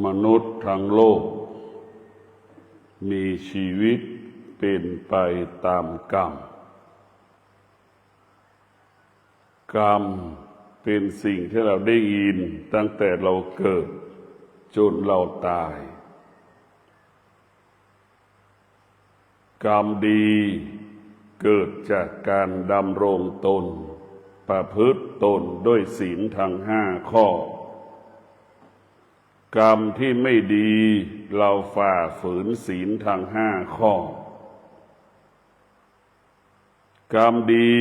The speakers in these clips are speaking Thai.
มนุษย์ทั้งโลกมีชีวิตเป็นไปตามกรรมกรรมเป็นสิ่งที่เราได้ยินตั้งแต่เราเกิดจนเราตายกรรมดีเกิดจากการดำรงตนประพฤติตนด้วยศีลทั้ง5 ข้อกรรมที่ไม่ดีเราฝ่าฝืนศีลทั้ง5 ข้อกรรมดี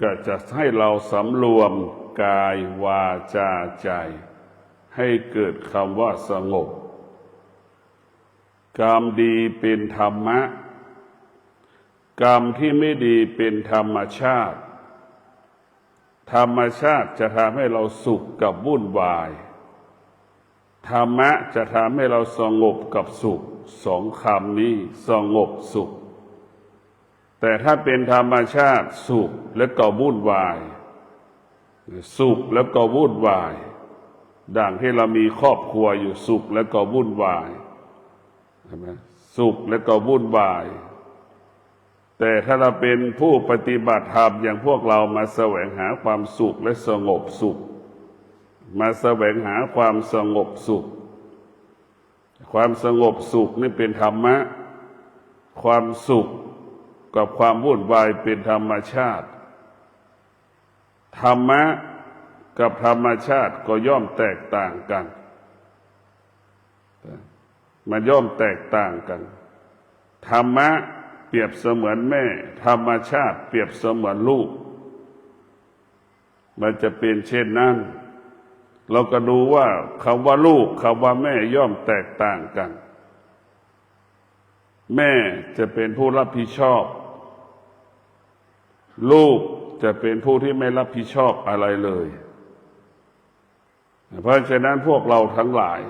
ก็จะให้เราสำรวมกายวาจาใจให้เกิดคำว่าสงบกรรมดีเป็นธรรมะกรรมที่ไม่ดีเป็นธรรมชาติธรรมชาติจะทำให้เราสุขกับวุ่นวายธรรมะจะทำให้เราสงบกับสุข2 คำนี้สงบสุขแต่ถ้าเป็นธรรมชาติสุขและก็วุ่นวายสุขแล้วก็วุ่นวายดังที่เรามีครอบครัวอยู่สุขแล้วก็วุ่นวายใช่ไหมสุขแล้วก็วุ่นวายแต่ถ้าเราเป็นผู้ปฏิบัติธรรมอย่างพวกเรามาแสวงหาความสุขและสงบสุขมาแสวงหาความสงบสุขความสงบสุขนี่เป็นธรรมะความสุขกับความวุ่นวายเป็นธรรมชาติธรรมะกับธรรมชาติก็ย่อมแตกต่างกันมันย่อมแตกต่างกันธรรมะเปรียบเสมือนแม่ธรรมชาติเปรียบเสมือนลูกมันจะเป็นเช่นนั้นเราก็ดูว่าคำว่าลูกคำว่าแม่ย่อมแตกต่างกันแม่จะเป็นผู้รับผิดชอบลูกจะเป็นผู้ที่ไม่รับผิดชอบอะไรเลยเพราะฉะนั้นพวกเราทั้งหลาย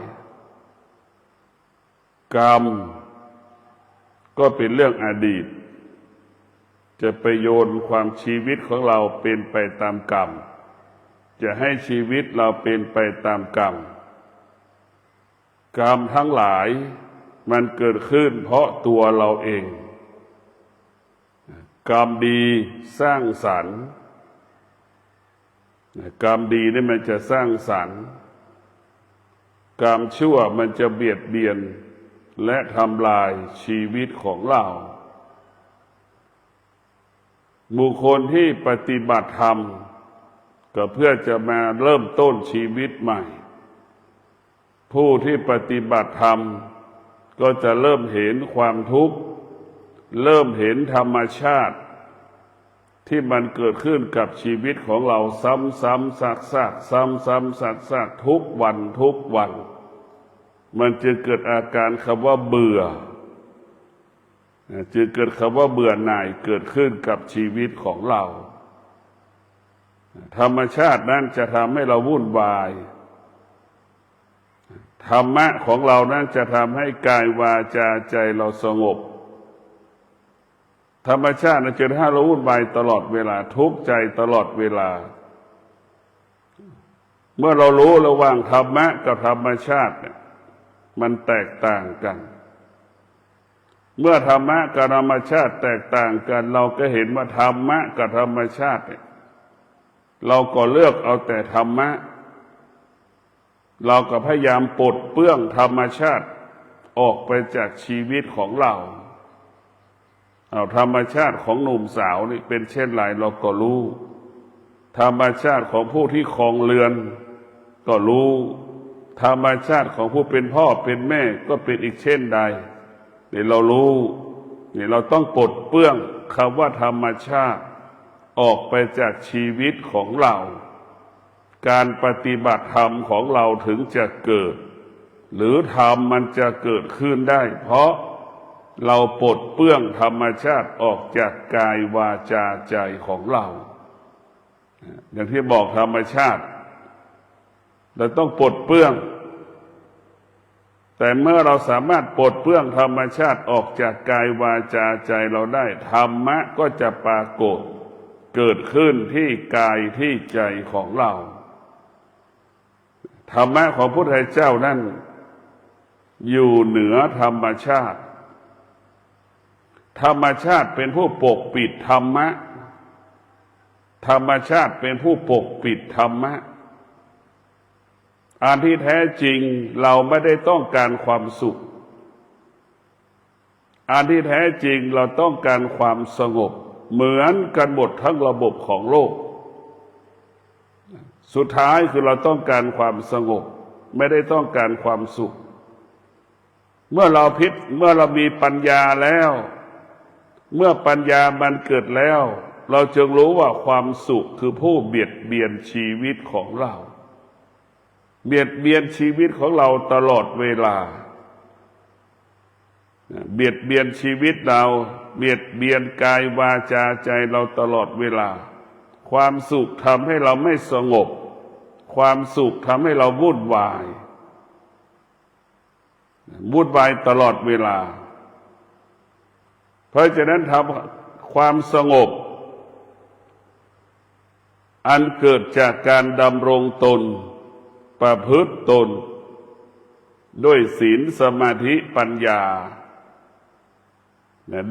กรรมก็เป็นเรื่องอดีตจะไปโยนความชีวิตของเราเป็นไปตามกรรมจะให้ชีวิตเราเป็นไปตามกรรมกรรมทั้งหลายมันเกิดขึ้นเพราะตัวเราเองกรรมดีสร้างสรรค์กรรมดีนี่มันจะสร้างสรรค์กรรมชั่วมันจะเบียดเบียนและทำลายชีวิตของเราบุคคลที่ปฏิบัติธรรมก็เพื่อจะมาเริ่มต้นชีวิตใหม่ผู้ที่ปฏิบัติธรรมก็จะเริ่มเห็นความทุกข์เริ่มเห็นธรรมชาติที่มันเกิดขึ้นกับชีวิตของเราซ้ำๆซากๆซ้ำๆซากๆทุกวันทุกวันมันจึงเกิดอาการคำว่าเบื่อจึงเกิดคำว่าเบื่อหน่ายเกิดขึ้นกับชีวิตของเราธรรมชาตินั้นจะทำให้เราวุ่นวายธรรมะของเรานั้นจะทำให้กายวาจาใจเราสงบธรรมชาตินั้นจะให้เราวุ่นวายตลอดเวลาทุกข์ใจตลอดเวลาเมื่อเรารู้ระหว่างธรรมะกับธรรมชาติเนี่ยมันแตกต่างกันเมื่อธรรมะกับธรรมชาติแตกต่างกันเราก็เห็นว่าธรรมะกับธรรมชาติเนี่ยเราก็เลือกเอาแต่ธรรมะเราก็พยายามปลดเปลื้องธรรมชาติออกไปจากชีวิตของเราเอาธรรมชาติของหนุ่มสาวนี่เป็นเช่นไรเราก็รู้ธรรมชาติของผู้ที่ครองเรือนก็รู้ธรรมชาติของผู้เป็นพ่อเป็นแม่ก็เป็นอีกเช่นใดนี่เรารู้นี่เราต้องปลดเปลื้องคำว่าธรรมชาติออกไปจากชีวิตของเราการปฏิบัติธรรมของเราถึงจะเกิดหรือธรรมมันจะเกิดขึ้นได้เพราะเราปลดเปลื้องธรรมชาติออกจากกายวาจาใจของเราอย่างที่บอกธรรมชาติเราต้องปลดเปลื้องแต่เมื่อเราสามารถปลดเปลื้องธรรมชาติออกจากกายวาจาใจเราได้ธรรมะก็จะปรากฏเกิดขึ้นที่กายที่ใจของเรา ธรรมะของพระพุทธเจ้านั้นอยู่เหนือธรรมชาติธรรมชาติเป็นผู้ปกปิดธรรมะธรรมชาติเป็นผู้ปกปิดธรรมะอันที่แท้จริงเราไม่ได้ต้องการความสุขอันที่แท้จริงเราต้องการความสงบเหมือนกันหมดทั้งระบบของโลกสุดท้ายคือเราต้องการความสงบไม่ได้ต้องการความสุขเมื่อเรามีปัญญาแล้วเมื่อปัญญามันเกิดแล้วเราจึงรู้ว่าความสุขคือผู้เบียดเบียนชีวิตของเราเบียดเบียนชีวิตของเราตลอดเวลาเบียดเบียนชีวิตเราเบียดเบียนกายวาจาใจเราตลอดเวลาความสุขทำให้เราไม่สงบความสุขทำให้เราวุ่นวายตลอดเวลาเพราะฉะนั้นทำความสงบอันเกิดจากการดำรงตนประพฤติตนด้วยศีลสมาธิปัญญา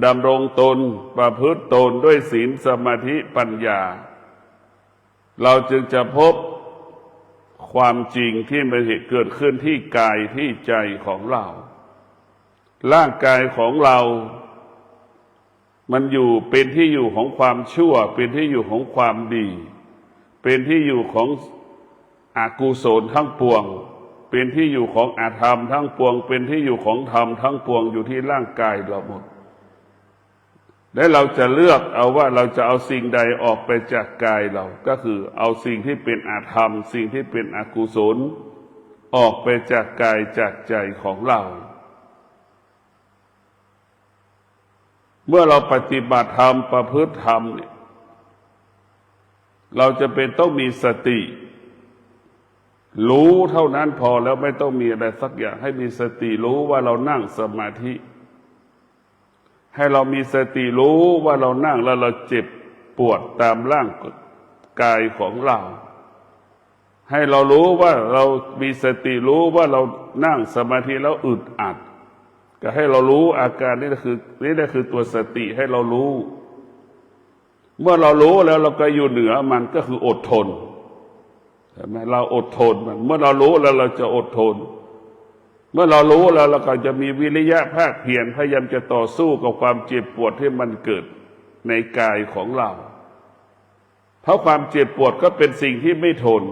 ดำรงตนประพฤติตนด้วยศีลสมาธิปัญญาเราจึงจะพบความจริงที่มันเกิดขึ้นที่กายที่ใจของเราร่างกายของเรามันเป็นที่อยู่ของความชั่วเป็นที่อยู่ของความดีเป็นที่อยู่ของอกุศลทั้งปวงเป็นที่อยู่ของอธรรมทั้งปวงเป็นที่อยู่ของธรรมทั้งปวงอยู่ที่ร่างกายเราหมดและเราจะเลือกเอาว่าเราจะเอาสิ่งใดออกไปจากกายเราก็คือเอาสิ่งที่เป็นอธรรมสิ่งที่เป็นอกุศลออกไปจากกายจากใจของเราเมื่อเราปฏิบัติธรรมประพฤติธรรมเนี่ยเราจะเป็นต้องมีสติรู้เท่านั้นพอแล้วไม่ต้องมีอะไรสักอย่างให้มีสติรู้ว่าเรานั่งสมาธิให้เรามีสติรู้ว่าเรานั่งแล้วเราเจ็บปวดตามร่างกายของเราให้เรารู้ว่าเรามีสติรู้ว่าเรานั่งสมาธิแล้วอึดอัดก็ให้เรารู้อาการนี่คือตัวสติให้เรารู้เมื่อเรารู้แล้วเราก็อยู่เหนือมันก็คืออดทนใช่ไหมเราอดทนมันเมื่อเรารู้แล้วเราจะอดทนเมื่อเรารู้แล้วเราก็จะมีวิริยะภาคเพียรพยายามจะต่อสู้กับความเจ็บปวดที่มันเกิดในกายของเราเพราะความเจ็บปวดก็เป็นสิ่งที่ไม่ทน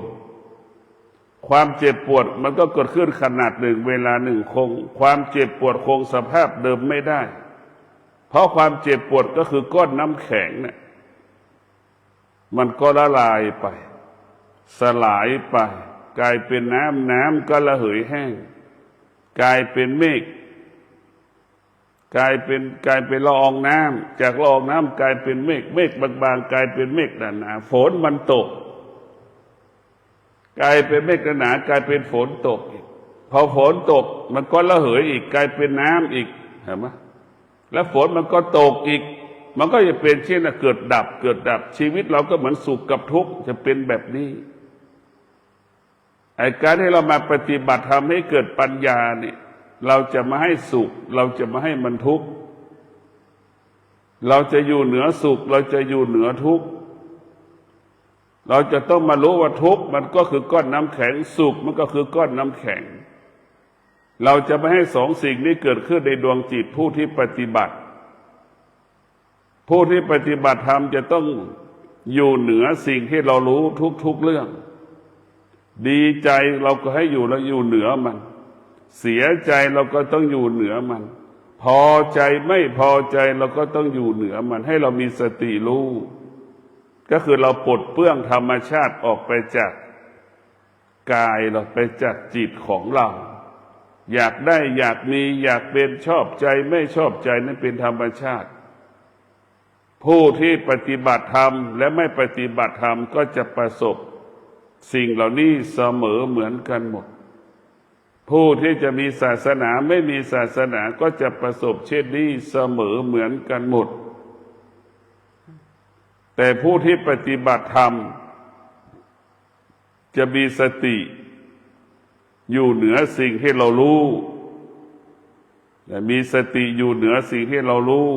ความเจ็บปวดมันก็เกิดขึ้นขนาดหนึ่งเวลาหนึ่งคงความเจ็บปวดคงสภาพเดิมไม่ได้เพราะความเจ็บปวดก็คือก้อนน้ำแข็งเนี่ยมันก็ละลายไปสลายไปกลายเป็นน้ำก็ระเหยแห้งกลายเป็นเมฆกลายเป็นละอองน้ำจากละอองน้ำกลายเป็นเมฆบางๆกลายเป็นเมฆหนาๆฝนมันตกกลายเป็นเมฆหนาๆกลายเป็นฝนตกอีกพอฝนตกมันก็ระเหยอีกกลายเป็นน้ำอีกเห็นไหมแล้วฝนมันก็ตกอีกมันก็จะเป็นเช่นเกิดดับชีวิตเราก็เหมือนสุขกับทุกข์จะเป็นแบบนี้ไอ้การที่เรามาปฏิบัติทำให้เกิดปัญญาเนี่ยเราจะมาให้สุขเราจะมาให้มันทุกข์เราจะอยู่เหนือสุขเราจะอยู่เหนือทุกข์เราจะต้องมารู้ว่าทุกข์มันก็คือก้อนน้ำแข็งสุขมันก็คือก้อนน้ำแข็งเราจะไม่ให้สองสิ่งนี้เกิดขึ้นในดวงจิตผู้ที่ปฏิบัติธรรมจะต้องอยู่เหนือสิ่งที่เรารู้ทุกเรื่องดีใจเราก็ให้อยู่แล้วอยู่เหนือมันเสียใจเราก็ต้องอยู่เหนือมันพอใจไม่พอใจเราก็ต้องอยู่เหนือมันให้เรามีสติรู้ก็คือเราปลดเปลื้องธรรมชาติออกไปจากกายเราไปจากจิตของเราอยากได้อยากมีอยากเป็นชอบใจไม่ชอบใจนั้นเป็นธรรมชาติผู้ที่ปฏิบัติธรรมและไม่ปฏิบัติธรรมก็จะประสบสิ่งเหล่านี้เสมอเหมือนกันหมดผู้ที่จะมีศาสนาไม่มีศาสนาก็จะประสบเช่นนี้เสมอเหมือนกันหมดแต่ผู้ที่ปฏิบัติธรรมจะมีสติ อยู่เหนือสิ่งที่เรารู้และมีสติอยู่เหนือสิ่งที่เรารู้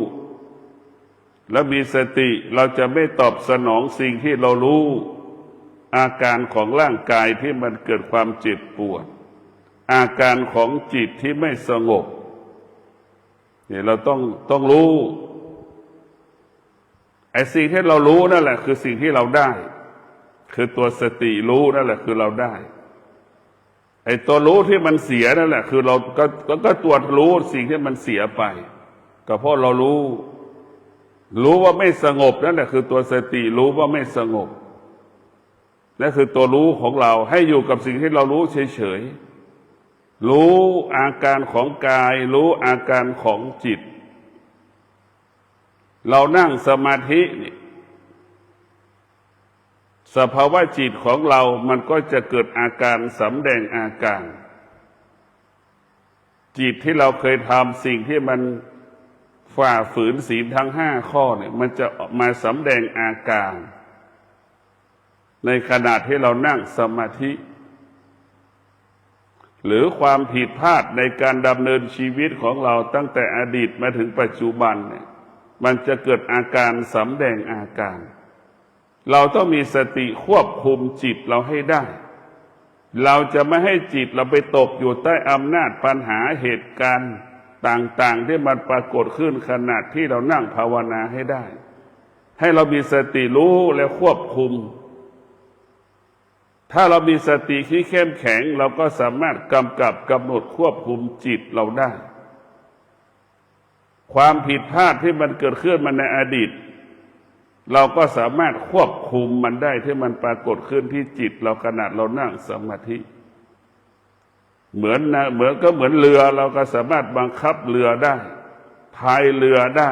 และมีสติเราจะไม่ตอบสนองสิ่งที่เรารู้อาการของร่างกายที่มันเกิดความเจ็บปวดอาการของจิตที่ไม่สงบเนี่ยเราต้องรู้ไอ้สิ่งที่เรารู้นั่นแหละคือสิ่งที่เราได้คือตัวสติรู้นั่นแหละคือเราได้ไอ้ตัวรู้ที่มันเสียนั่นแหละคือเราก็ตรวจรู้สิ่งที่มันเสียไปก็เพราะเรารู้ว่าไม่สงบนั่นแหละคือตัวสติรู้ว่าไม่สงบนั่นคือตัวรู้ของเราให้อยู่กับสิ่งที่เรารู้เฉยๆรู้อาการของกายรู้อาการของจิตเรานั่งสมาธินี่สภาวะจิตของเรามันก็จะเกิดอาการสำแดงอาการจิตที่เราเคยทำสิ่งที่มันฝ่าฝืนศีลทั้ง5 ข้อเนี่ยมันจะออกมาสำแดงอาการในขณะที่เรานั่งสมาธิหรือความผิดพลาดในการดำเนินชีวิตของเราตั้งแต่อดีตมาถึงปัจจุบันเนี่ยมันจะเกิดอาการสำแดงอาการเราต้องมีสติควบคุมจิตเราให้ได้เราจะไม่ให้จิตเราไปตกอยู่ใต้อำนาจปัญหาเหตุการณ์ต่างๆที่มันปรากฏขึ้นขณะที่เรานั่งภาวนาให้ได้ให้เรามีสติรู้และควบคุมถ้าเรามีสติที่เข้มแข็งเราก็สามารถกำกับกำหนดควบคุมจิตเราได้ความผิดพลาดที่มันเกิดขึ้นมาในอดีตเราก็สามารถควบคุมมันได้ที่มันปรากฏขึ้นที่จิตเราขณะเรานั่งสมาธิเหมือนเรือเราก็สามารถบังคับเรือได้พายเรือได้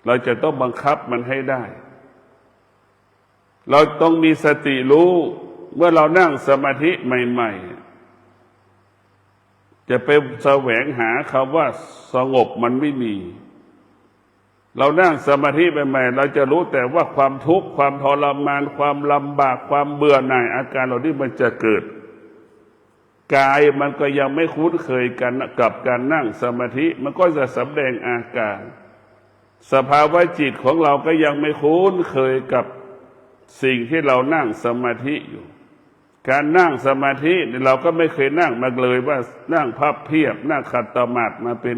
เราจะต้องบังคับมันให้ได้เราต้องมีสติรู้เมื่อเรานั่งสมาธิใหม่ๆจะไปแสวงหาคำว่าสงบมันไม่มีเรานั่งสมาธิใหม่ๆเราจะรู้แต่ว่าความทุกข์ความทรมานความลำบากความเบื่อหน่ายอาการเหล่านี้มันจะเกิดกายมันก็ยังไม่คุ้นเคยกันกับการนั่งสมาธิมันก็จะแสดงอาการสภาวะจิตของเราก็ยังไม่คุ้นเคยกับสิ่งที่เรานั่งสมาธิอยู่การนั่งสมาธิเราก็ไม่เคยนั่งมาเลยว่านั่งพับเพียบนั่งขัดสมาธิมาเป็น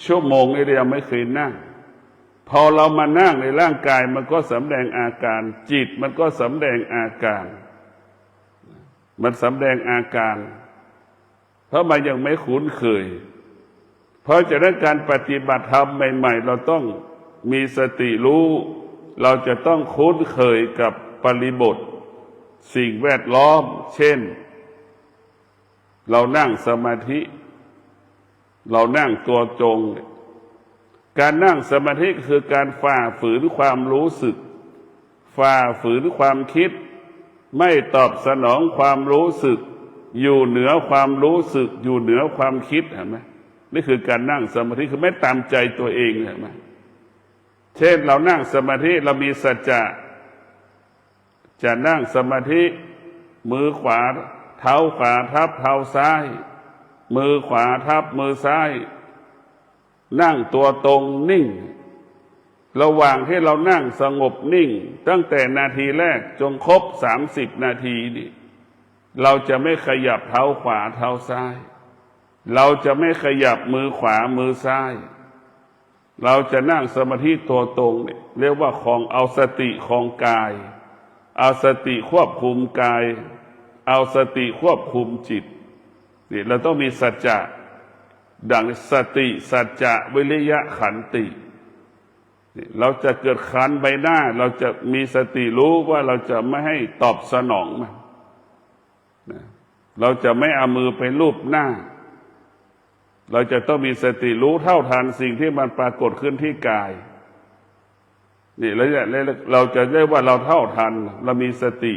ชั่วโมงนี่เราไม่เคยนั่งพอเรามานั่งในร่างกายมันก็สำแดงอาการจิตมันก็สำแดงอาการมันสำแดงอาการเพราะมันยังไม่คุ้นเคยเพราะฉะนั้นการปฏิบัติธรรมใหม่ๆเราต้องมีสติรู้เราจะต้องคุ้นเคยกับปริบทสิ่งแวดล้อมเช่นเรานั่งสมาธิเรานั่งตัวตรงการนั่งสมาธิคือการฝ่าฝืนความรู้สึกฝ่าฝืนความคิดไม่ตอบสนองความรู้สึกอยู่เหนือความรู้สึกอยู่เหนือความคิดเห็นไหมนี่คือการนั่งสมาธิคือไม่ตามใจตัวเองเห็นไหมเช่นเรานั่งสมาธิเรามีสัจจะนั่งสมาธิมือขวาเท้าขวาทับเท้าซ้ายมือขวาทับมือซ้ายนั่งตัวตรงนิ่งระหว่างที่เรานั่งสงบนิ่งตั้งแต่นาทีแรกจนครบ30 นาทีนี่เราจะไม่ขยับเท้าขวาเท้าซ้ายเราจะไม่ขยับมือขวามือซ้ายเราจะนั่งสมาธิตัวตรงเนี่ยเรียกว่าของเอาสติของกายเอาสติควบคุมกายเอาสติควบคุมจิตนี่เราต้องมีสัจจะดังสติสัจจะวิริยะขันติเราจะเกิดขันใบหน้าเราจะมีสติรู้ว่าเราจะไม่ให้ตอบสนองมันเราจะไม่เอามือไปลูบหน้าเราจะต้องมีสติรู้เท่าทันสิ่งที่มันปรากฏขึ้นที่กายนี่แล้วเราจะได้ว่าเราเท่าทันเรามีสติ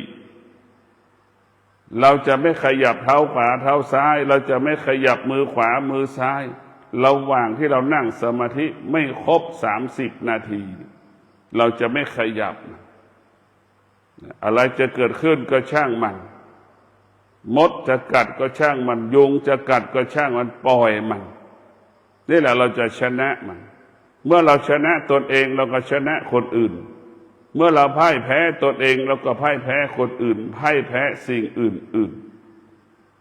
เราจะไม่ขยับเท้าขวาเท้าซ้ายเราจะไม่ขยับมือขวามือซ้ายระหว่างที่เรานั่งสมาธิไม่ครบ30 นาทีเราจะไม่ขยับอะไรจะเกิดขึ้นก็ช่างมัน มดจะกัดก็ช่างมันยุงจะกัดก็ช่างมันปล่อยมันนี่แหละเราจะชนะมันเมื่อเราชนะตนเองเราก็ชนะคนอื่นเมื่อเราพ่ายแพ้ตนเองเราก็พ่ายแพ้คนอื่นพ่ายแพ้สิ่งอื่น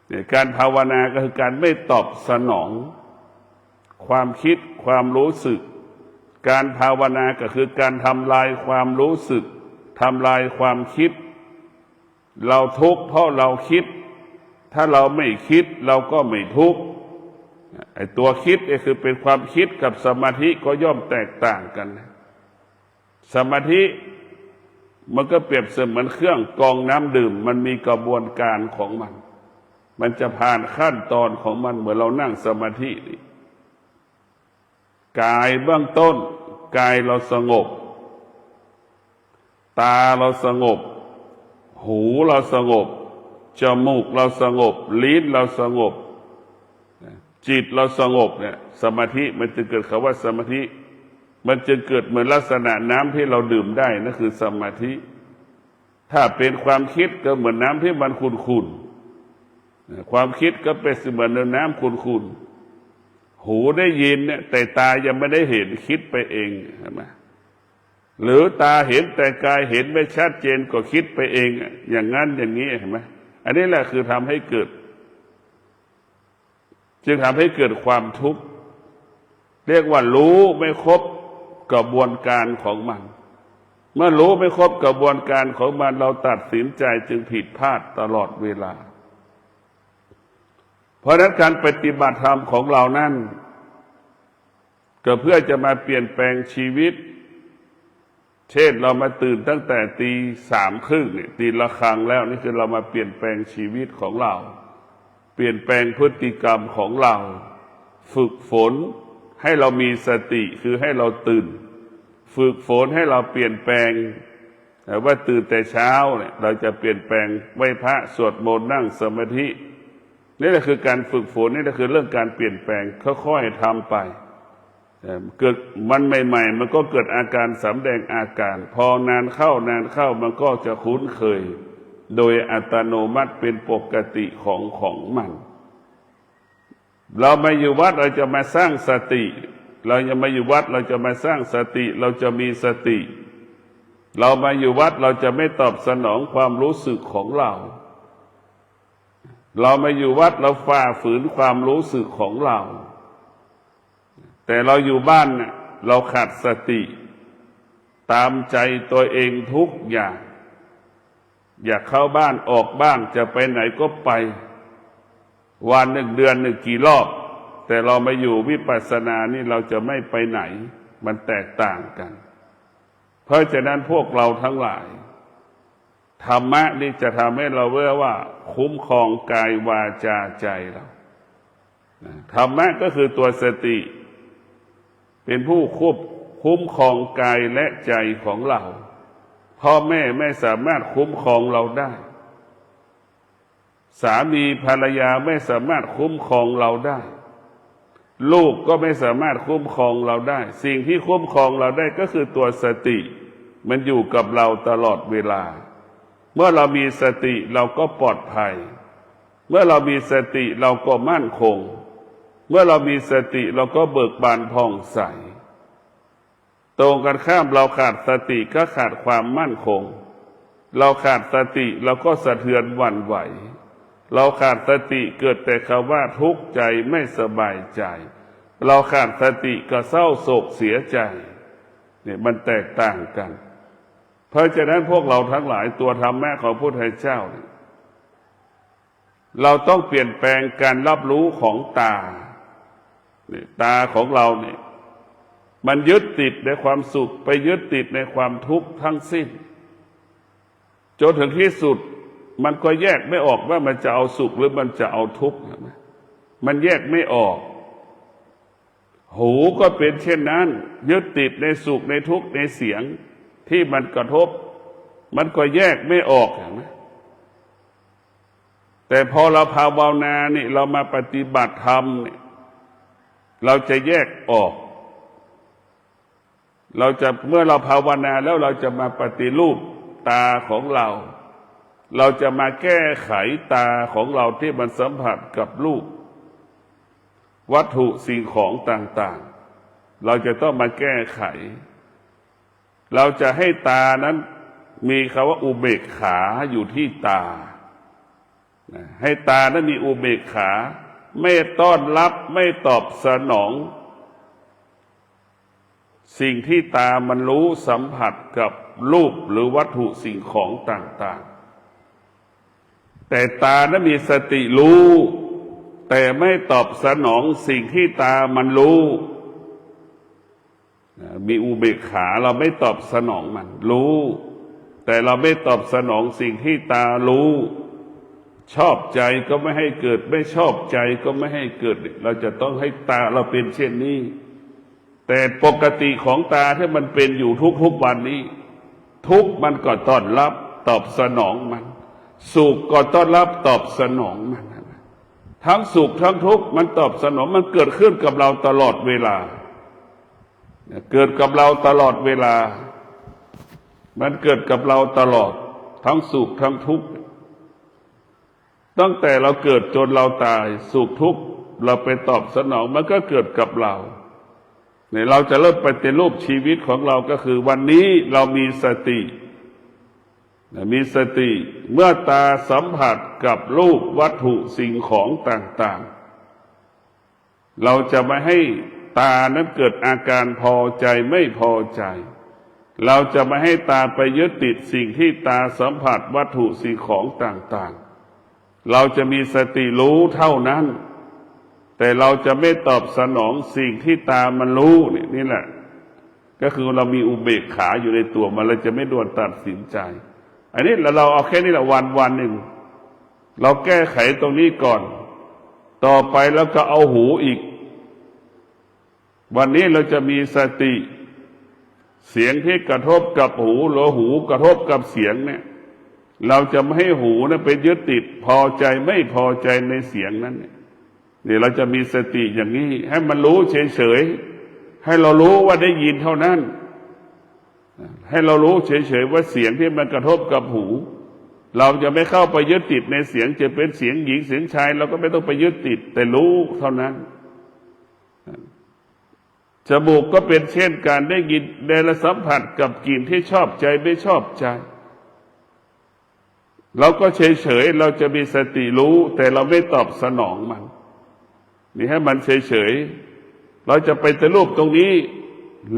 เนี่ยการภาวนาก็คือการไม่ตอบสนองความคิดความรู้สึกการภาวนาก็คือการทำลายความรู้สึกทำลายความคิดเราทุกข์เพราะเราคิดถ้าเราไม่คิดเราก็ไม่ทุกข์ไอ้ตัวคิดคือเป็นความคิดกับสมาธิก็ย่อมแตกต่างกันสมาธิมันก็เปรียบเสมือนเครื่องกรองน้ำดื่มมันมีกระบวนการของมันจะผ่านขั้นตอนของมันเหมือนเรานั่งสมาธินี่กายเบื้องต้นกายเราสงบตาเราสงบหูเราสงบจมูกเราสงบลิ้นเราสงบจิตเราสงบเนี่ยสมาธิมันจะเกิดคำว่าสมาธิมันจะเกิดเหมือนลักษณะน้ำที่เราดื่มได้นั่นคือสมาธิถ้าเป็นความคิดก็เหมือนน้ำที่มันขุ่นๆความคิดก็เป็นเหมือนน้ำขุ่นๆหูได้ยินเนี่ยแต่ตายังไม่ได้เห็นคิดไปเองใช่ไหมหรือตาเห็นแต่กายเห็นไม่ชัดเจนก็คิดไปเองอย่างนั้นอย่างนี้เห็นไหมอันนี้แหละคือทำให้เกิดจึงทำให้เกิดความทุกข์เรียกว่ารู้ไม่ครบกระบวนการของมันเมื่อรู้ไม่ครบกระบวนการของมันเราตัดสินใจจึงผิดพลาดตลอดเวลาเพราะฉะนั้นการปฏิบัติธรรมของเรานั้นก็เพื่อจะมาเปลี่ยนแปลงชีวิตเช่นเรามาตื่นตั้งแต่ตี 3:30เนี่ยตีละครังแล้วนี่คือเรามาเปลี่ยนแปลงชีวิตของเราเปลี่ยนแปลงพฤติกรรมของเราฝึกฝนให้เรามีสติคือให้เราตื่นฝึกฝนให้เราเปลี่ยนแปลงว่าตื่นแต่เช้าเนี่ยเราจะเปลี่ยนแปลงไหว้พระสวดมนต์นั่งสมาธินี่แหละคือการฝึกฝนนี่แหละคือเรื่องการเปลี่ยนแปลงค่อยๆทำไปเกิดมันใหม่ๆมันก็เกิดอาการสำแดงอาการพอนานเข้ามันก็จะคุ้นเคยโดยอัตโนมัติเป็นปกติของมันเรามาอยู่วัดเราจะมาสร้างสติเราจะมาอยู่วัดเราจะมาสร้างสติเราจะมีสติเรามาอยู่วัดเราจะไม่ตอบสนองความรู้สึกของเรามาอยู่วัดเราฝ่าฝืนความรู้สึกของเราแต่เราอยู่บ้านเนี่ยเราขาดสติตามใจตัวเองทุกอย่างอยากเข้าบ้านออกบ้านจะไปไหนก็ไปวันหนึ่งเดือนหนึ่งกี่รอบแต่เรามาอยู่วิปัสสนานี่เราจะไม่ไปไหนมันแตกต่างกันเพราะฉะนั้นพวกเราทั้งหลายธรรมะนี่จะทำให้เราเรียกว่าคุ้มครองกายวาจาใจเราธรรมะก็คือตัวสติเป็นผู้ควบคุ้มครองกายและใจของเราพ่อแม่ไม่สามารถคุ้มครองเราได้สามีภรรยาไม่สามารถคุ้มครองเราได้ลูกก็ไม่สามารถคุ้มครองเราได้สิ่งที่คุ้มครองเราได้ก็คือตัวสติมันอยู่กับเราตลอดเวลาเมื่อเรามีสติเราก็ปลอดภัยเมื่อเรามีสติเราก็มั่นคงเมื่อเรามีสติเราก็เบิกบานผ่องใสตรงกันข้ามเราขาดสติก็ขาดความมั่นคงเราขาดสติเราก็สะเทือนหวั่นไหวเราขาดสติเกิดแต่คำว่าทุกข์ใจไม่สบายใจเราขาดสติก็เศร้าโศกเสียใจเนี่ยมันแตกต่างกันเพราะฉะนั้นพวกเราทั้งหลายตัวธรรมะของพระพุทธเจ้าเราต้องเปลี่ยนแปลงการรับรู้ของตาตาของเราเนี่ยมันยึดติดในความสุขไปยึดติดในความทุกข์ทั้งสิ้นจนถึงที่สุดมันก็แยกไม่ออกว่ามันจะเอาสุขหรือมันจะเอาทุกข์มันแยกไม่ออกหูก็เป็นเช่นนั้นยึดติดในสุขในทุกข์ในเสียงที่มันกระทบมันก็แยกไม่ออกแต่พอเราภาวนานี่เรามาปฏิบัติธรรมนี่เราจะแยกออกเมื่อเราภาวนาแล้วเราจะมาปฏิรูปตาของเรา เราจะมาแก้ไขตาของเราที่มันสัมผัสกับรูปวัตถุสิ่งของต่างๆเราจะต้องมาแก้ไขเราจะให้ตานั้นมีคำว่าอุเบกขาอยู่ที่ตาให้ตานั้นมีอุเบกขาไม่ต้อนรับไม่ตอบสนองสิ่งที่ตามันรู้สัมผัสกับรูปหรือวัตถุสิ่งของต่างๆแต่ตานั้นมีสติรู้แต่ไม่ตอบสนองสิ่งที่ตามันรู้มีอุเบกขาเราไม่ตอบสนองมันรู้แต่เราไม่ตอบสนองสิ่งที่ตารู้ชอบใจก็ไม่ให้เกิดไม่ชอบใจก็ไม่ให้เกิดเราจะต้องให้ตาเราเป็นเช่นนี้แต่ปกติของตาที่มันเป็นอยู่ทุกวันนี้ทุกมันก็ต้อนรับตอบสนองมันสุขก็ต้อนรับตอบสนองมันทั้งสุขทั้งทุกข์มันตอบสนองมันเกิดขึ้นกับเราตลอดเวลาเกิดกับเราตลอดเวลามันเกิดกับเราตลอดทั้งสุขทั้งทุกข์ตั้งแต่เราเกิดจนเราตายสุขทุกข์เราไปตอบสนองมันก็เกิดกับเราเนี่ยเราจะเริ่มปฏิรูปชีวิตของเราก็คือวันนี้เรามีสติเมื่อตาสัมผัสกับรูปวัตถุสิ่งของต่างๆเราจะไม่ให้ตานั้นเกิดอาการพอใจไม่พอใจเราจะไม่ให้ตาไปยึดติดสิ่งที่ตาสัมผัสวัตถุสิ่งของต่างๆเราจะมีสติรู้เท่านั้นแต่เราจะไม่ตอบสนองสิ่งที่ตามันรู้นี่แหละก็คือเรามีอุเบกขาอยู่ในตัวมันเลยจะไม่ด่วนตัดสินใจอันนี้เราเอาแค่นี้แหละวันหนึ่งเราแก้ไขตรงนี้ก่อนต่อไปแล้วก็เอาหูอีกวันนี้เราจะมีสติเสียงที่กระทบกับหูหรือหูกระทบกับเสียงเนี่ยเราจะไม่ให้หูนั้นไปยึดติดพอใจไม่พอใจในเสียงนั้นเนี่ยเราจะมีสติอย่างนี้ให้มันรู้เฉยๆให้เรารู้ว่าได้ยินเท่านั้นให้เรารู้เฉยๆว่าเสียงที่มันกระทบกับหูเราจะไม่เข้าไปยึดติดในเสียงจะเป็นเสียงหญิงเสียงชายเราก็ไม่ต้องไปยึดติดแต่รู้เท่านั้นจมูกก็เป็นเช่นการได้ยินได้สัมผัสกับกลิ่นที่ชอบใจไม่ชอบใจเราก็เฉยๆเราจะมีสติรู้แต่เราไม่ตอบสนองมันนี่ให้มันเฉยๆเราจะไปแต่รูปตรงนี้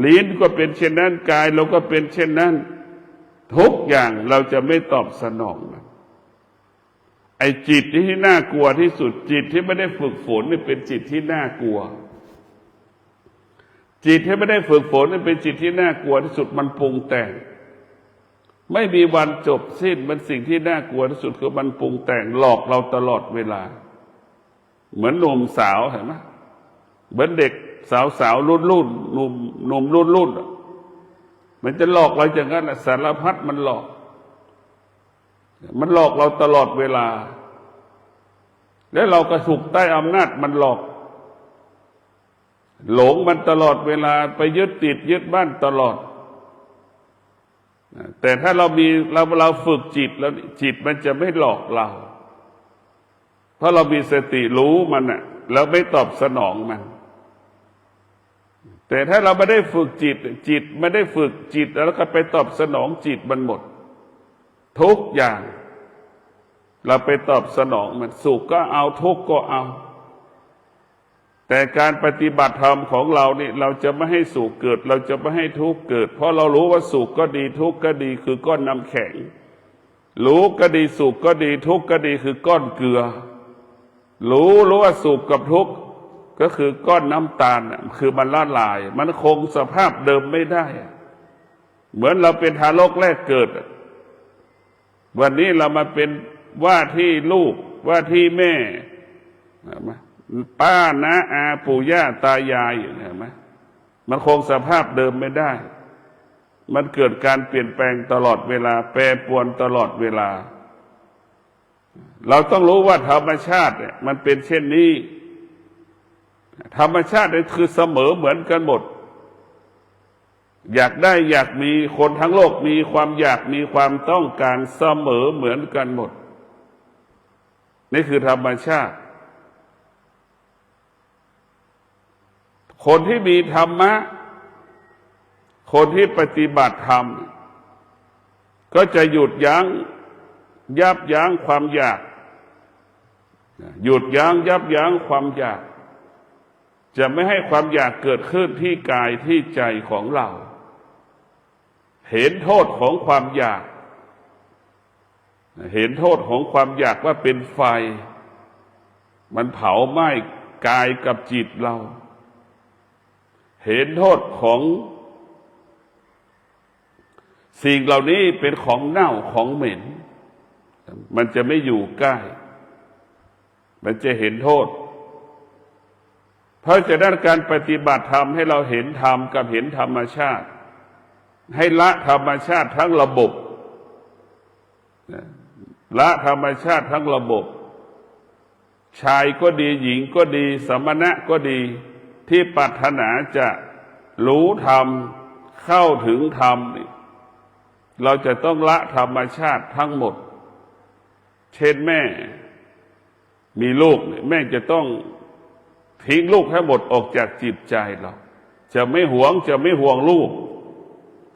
ลิ้นก็เป็นเช่นนั้นกายเราก็เป็นเช่นนั้นทุกอย่างเราจะไม่ตอบสนองมันไอ้จิตที่น่ากลัวที่สุดจิตที่ไม่ได้ฝึกฝนนี่เป็นจิตที่น่ากลัวจิตที่ไม่ได้ฝึกฝนนี่เป็นจิตที่น่ากลัวที่สุดมันปรุงแต่งไม่มีวันจบสิ้นมันสิ่งที่น่ากลัวที่สุดคือมันปรุงแต่งหลอกเราตลอดเวลาเหมือนหนุ่มสาวเห็นไหมเหมือนเด็กสาวรุ่นหนุ่มรุ่นมันจะหลอกเราอย่างนั้นสารพัดมันหลอกเราตลอดเวลาแล้วเราก็ถูกใต้อำนาจมันหลอกหลงมันตลอดเวลาไปยึดติดยึดบ้านตลอดแต่ถ้าเราฝึกจิตแล้วจิตมันจะไม่หลอกเราเพราะเรามีสติรู้มันน่ะแล้วไม่ตอบสนองมันแต่ถ้าเราไม่ได้ฝึกจิตไม่ได้ฝึกจิตแล้วก็ไปตอบสนองจิตมันหมดทุกอย่างเราไปตอบสนองมันสุขก็เอาทุกข์ก็เอาแต่การปฏิบัติธรรมของเรานี่เราจะไม่ให้สุขเกิดเราจะไม่ให้ทุกข์เกิดเพราะเรารู้ว่าสุขก็ดีทุกข์ก็ดีคือก้อนน้ำแข็งรู้ก็ดีสุขก็ดีทุกข์ก็ดีคือก้อนเกลือรู้ว่าสุขกับทุกข์ก็คือก้อนน้ำตาลคือมันละลายมันคงสภาพเดิมไม่ได้เหมือนเราเป็นทารกแรกเกิดวันนี้เรามาเป็นว่าที่ลูกว่าที่แม่ป้าน้าอาปู่ย่าตายายเห็นไหมมันคงสภาพเดิมไม่ได้มันเกิดการเปลี่ยนแปลงตลอดเวลาแปรปรวนตลอดเวลาเราต้องรู้ว่าธรรมชาติเนี่ยมันเป็นเช่นนี้ธรรมชาตินี่คือเสมอเหมือนกันหมด อยากได้อยากมีคนทั้งโลกมีความอยากมีความต้องการเสมอเหมือนกันหมดนี่คือธรรมชาติคนที่มีธรรมะคนที่ปฏิบัติธรรมก็จะหยุดยั้งยับยั้งความอยากหยุดยั้งยับยั้งความอยากจะไม่ให้ความอยากเกิดขึ้นที่กายที่ใจของเราเห็นโทษของความอยากเห็นโทษของความอยากว่าเป็นไฟมันเผาไหม้กายกับจิตเราเห็นโทษของสิ่งเหล่านี้เป็นของเน่าของเหม็นมันจะไม่อยู่ใกล้มันจะเห็นโทษเพราะฉะนั้นการปฏิบัติธรรมให้เราเห็นธรรมกับเห็นธรรมชาติให้ละธรรมชาติทั้งระบบละธรรมชาติทั้งระบบชายก็ดีหญิงก็ดีสมณะก็ดีที่ปรารถนาจะรู้ธรรมเข้าถึงธรรมเราจะต้องละธรรมชาติทั้งหมดเช่นแม่มีลูกแม่จะต้องทิ้งลูกให้หมดออกจากจิตใจเราจะไม่หวงจะไม่ห่วงลูก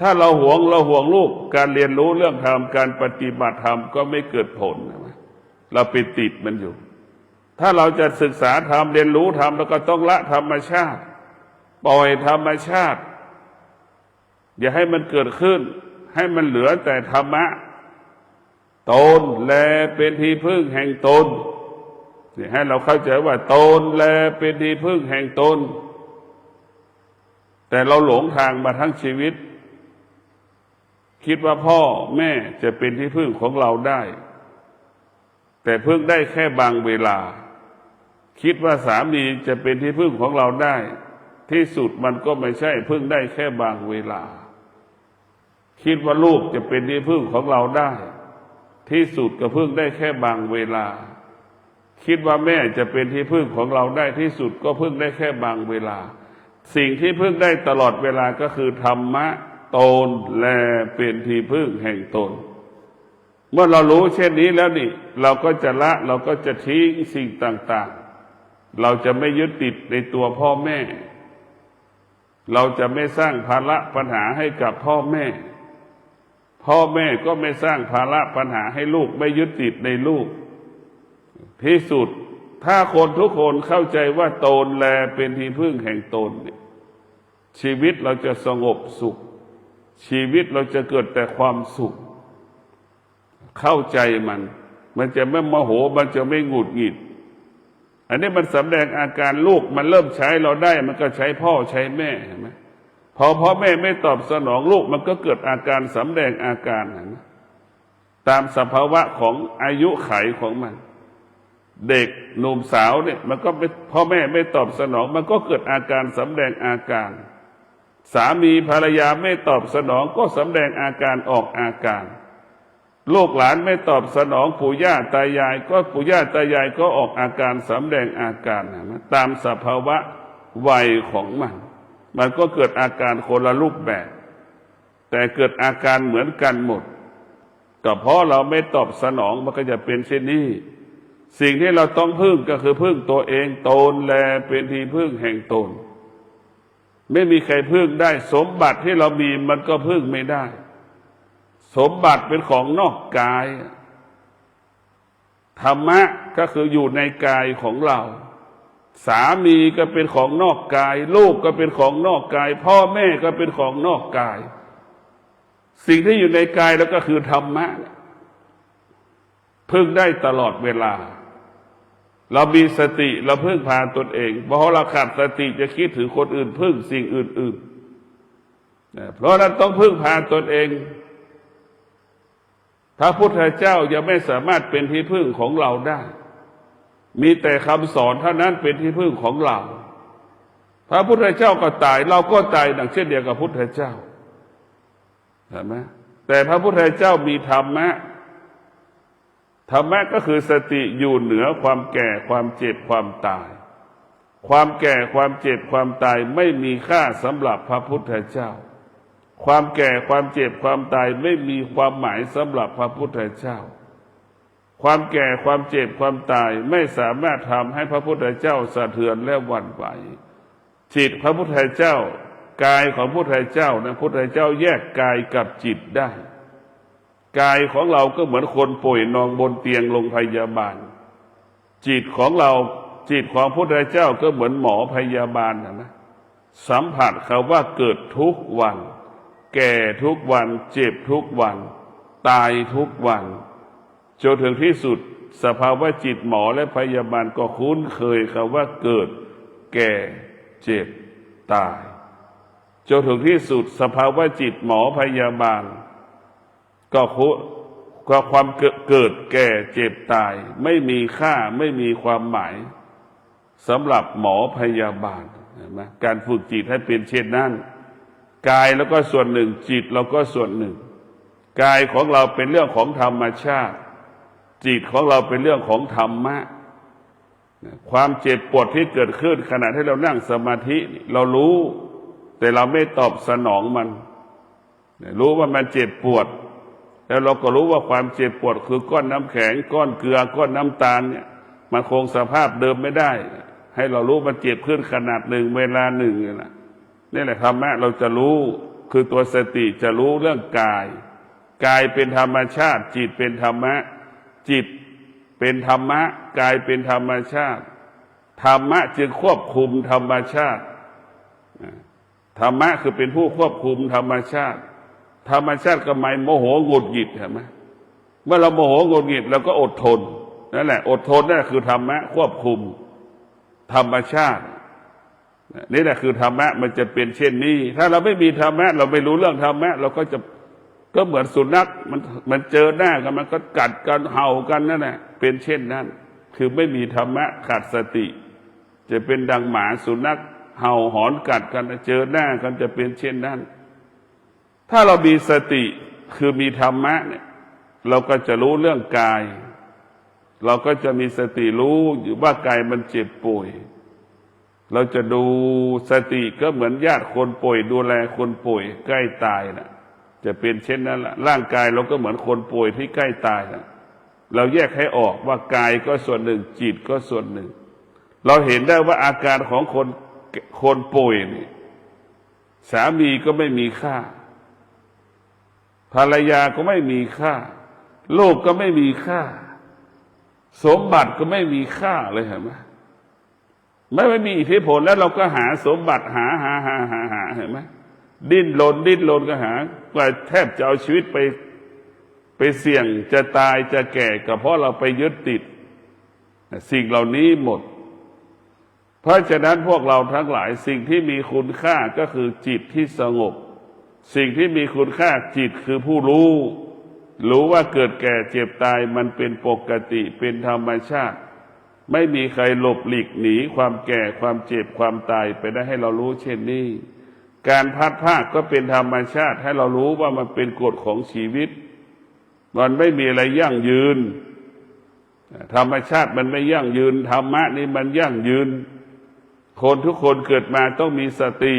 ถ้าเราห่วงลูกการเรียนรู้เรื่องธรรมการปฏิบัติธรรมก็ไม่เกิดผลเราไปติดมันอยู่ถ้าเราจะศึกษาธรรมเรียนรู้ธรรมเราก็ต้องละธรรมชาติปล่อยธรรมชาติอย่าให้มันเกิดขึ้นให้มันเหลือแต่ธรรมะตนแลเป็นที่พึ่งแห่งตนให้เราเข้าใจว่าตนแลเป็นที่พึ่งแห่งตนแต่เราหลงทางมาทั้งชีวิตคิดว่าพ่อแม่จะเป็นที่พึ่งของเราได้แต่พึ่งได้แค่บางเวลาคิดว่าสามีจะเป็นที่พึ่งของเราได้ที่สุดมันก็ไม่ใช่พึ่งได้แค่บางเวลาคิดว่าลูกจะเป็นที่พึ่งของเราได้ที่สุดก็พึ่งได้แค่บางเวลาคิดว่าแม่จะเป็นที่พึ่งของเราได้ที่สุดก็พึ่งได้แค่บางเวลาสิ่งที่พึ่งได้ตลอดเวลาก็คือธรรมะตนแลเป็นที่พึ่งแห่งตนเมื่อเรารู้เช่นนี้แล้วนี่เราก็จะละเราก็จะทิ้งสิ่งต่างๆเราจะไม่ยึดติดในตัวพ่อแม่เราจะไม่สร้างภาระปัญหาให้กับพ่อแม่พ่อแม่ก็ไม่สร้างภาระปัญหาให้ลูกไม่ยึดติดในลูกที่สุดถ้าคนทุกคนเข้าใจว่าตนแลเป็นที่พึ่งแห่งตนชีวิตเราจะสงบสุขชีวิตเราจะเกิดแต่ความสุขเข้าใจมันจะไม่โมโหมันจะไม่หงุดหงิดอันนี้มันสำแดงอาการลูกมันเริ่มใช้เราได้มันก็ใช้พ่อใช้แม่เห็นไหมพอพ่อแม่ไม่ตอบสนองลูกมันก็เกิดอาการสำแดงอาการนะตามสภาวะของอายุขัยของมันเด็กหนุ่มสาวเนี่ยมันก็พ่อแม่ไม่ตอบสนองมันก็เกิดอาการสำแดงอาการสามีภรรยาไม่ตอบสนองก็สำแดงอาการออกอาการลูกหลานไม่ตอบสนองปู่ย่าตายายก็ปู่ย่าตายายก็ออกอาการสำแดงอาการนะตามสภาวะวัยของมันก็เกิดอาการคนละรูปแบบแต่เกิดอาการเหมือนกันหมดก็เพราะเราไม่ตอบสนองมันก็จะเป็นเช่นนี้สิ่งที่เราต้องพึ่งก็คือพึ่งตัวเองตนแลเป็นที่พึ่งแห่งตนไม่มีใครพึ่งได้สมบัติที่เรามีมันก็พึ่งไม่ได้สมบัติเป็นของนอกกายธรรมะก็คืออยู่ในกายของเราสามีก็เป็นของนอกกายลูกก็เป็นของนอกกายพ่อแม่ก็เป็นของนอกกายสิ่งที่อยู่ในกายแล้วก็คือธรรมะพึ่งได้ตลอดเวลาเรามีสติเราพึ่งพาตนเองเพราะเราขาดสติจะคิดถึงคนอื่นพึ่งสิ่งอื่นๆเพราะนั้นต้องพึ่งพาตนเองพระพุทธเจ้ายังไม่สามารถเป็นที่พึ่งของเราได้มีแต่คำสอนเท่านั้นเป็นที่พึ่งของเราพระพุทธเจ้าก็ตายเราก็ตายดังเช่นเดียวกับพุทธเจ้าเห็นไหมแต่พระพุทธเจ้ามีธรรมะธรรมะก็คือสติอยู่เหนือความแก่ความเจ็บความตายความแก่ความเจ็บความตายไม่มีค่าสำหรับพระพุทธเจ้า ความแก่ความเจ็บความตายไม่มีความหมายสำหรับพระพุทธเจ้าความแก่ความเจ็บความตายไม่สามารถทำให้พระพุทธเจ้าสะเทือนและหวั่นไหวจิตพระพุทธเจ้ากายของพระพุทธเจ้านะพระพุทธเจ้าแยกกายกับจิตได้กายของเราก็เหมือนคนป่วยนอนบนเตียงโรงพยาบาลจิตของเราจิตของพระพุทธเจ้าก็เหมือนหมอพยาบาลนะสัมผัสเขาว่าเกิดทุกวันแก่ทุกวันเจ็บทุกวันตายทุกวันจนถึงที่สุดสภาวะจิตหมอและพยาบาลก็คุ้นเคยคำว่าเกิดแก่เจ็บตายจนถึงที่สุดสภาวะจิตหมอพยาบาลก็ความเกิดแก่เจ็บตายไม่มีค่าไม่มีความหมายสำหรับหมอพยาบาลเห็นไหมการฝึกจิตให้เป็นเช่นนั้นกายแล้วก็ส่วนหนึ่งจิตเราก็ส่วนหนึ่งกายของเราเป็นเรื่องของธรรมชาติจิตของเราเป็นเรื่องของธรรมะความเจ็บปวดที่เกิดขึ้นขณะที่เรานั่งสมาธิเรารู้แต่เราไม่ตอบสนองมันรู้ว่ามันเจ็บปวดแล้วเราก็รู้ว่าความเจ็บปวดคือก้อนน้ำแข็งก้อนเกลือก้อนน้ำตาลเนี่ยมันคงสภาพเดิมไม่ได้ให้เรารู้มันเจ็บขึ้นขนาดหนึ่งเวลาหนึ่งนี่แหละธรรมะเราจะรู้คือตัวสติจะรู้เรื่องกายกายเป็นธรรมชาติจิตเป็นธรรมะจิตเป็นธรรมะกายเป็นธรรมชาติธรรมะจึงควบคุมธรรมชาติธรรมะคือเป็นผู้ควบคุมธรรมชาติธรรมชาติก็หมายโมโหหงุดหงิดเห็นไหมเมื่อเราโมโหหงุดหงิดเราก็อดทนนั่นแหละอดทนนั่นคือธรรมะควบคุมธรรมชาตินี่แหละคือธรรมะมันจะเป็นเช่นนี้ถ้าเราไม่มีธรรมะเราไม่รู้เรื่องธรรมะเราก็เหมือนสุนัขมันเจอหน้ากันมันก็กัดกันเห่ากันนั่นแหละเป็นเช่นนั้นคือไม่มีธรรมะขาดสติจะเป็นดังหมาสุนัขเห่าหอนกัดกันเจอหน้ากันจะเป็นเช่นนั้นถ้าเรามีสติคือมีธรรมะเนี่ยเราก็จะรู้เรื่องกายเราก็จะมีสติรู้อยู่ว่ากายมันเจ็บป่วยเราจะดูสติก็เหมือนญาติคนป่วยดูแลคนป่วยใกล้ตายนะจะเป็นเช่นนั้นละร่างกายเราก็เหมือนคนป่วยที่ใกล้ตายนะเราแยกให้ออกว่ากายก็ส่วนหนึ่งจิตก็ส่วนหนึ่งเราเห็นได้ว่าอาการของคนป่วยนี่สามีก็ไม่มีค่าภรรยาก็ไม่มีค่าลูกก็ไม่มีค่าสมบัติก็ไม่มีค่าเลยเห็นไหมไม่มีอิทธิพลแล้วเราก็หาสมบัติหาเห็นไหมดิ้นรนก็หากว่าแทบจะเอาชีวิตไปเสี่ยงจะตายจะแก่ก็เพราะเราไปยึดติดสิ่งเหล่านี้หมดเพราะฉะนั้นพวกเราทั้งหลายสิ่งที่มีคุณค่าก็คือจิตที่สงบสิ่งที่มีคุณค่าจิตคือผู้รู้ว่าเกิดแก่เจ็บตายมันเป็นปกติเป็นธรรมชาติไม่มีใครหลบหลีกหนีความแก่ความเจ็บความตายไปได้ให้เรารู้เช่นนี้การพัดพรากก็เป็นธรรมชาติให้เรารู้ว่ามันเป็นกฎของชีวิตมันไม่มีอะไรยั่งยืนธรรมชาติมันไม่ยั่งยืนธรรมะนี่มันยั่งยืนคนทุกคนเกิดมาต้องมีสติ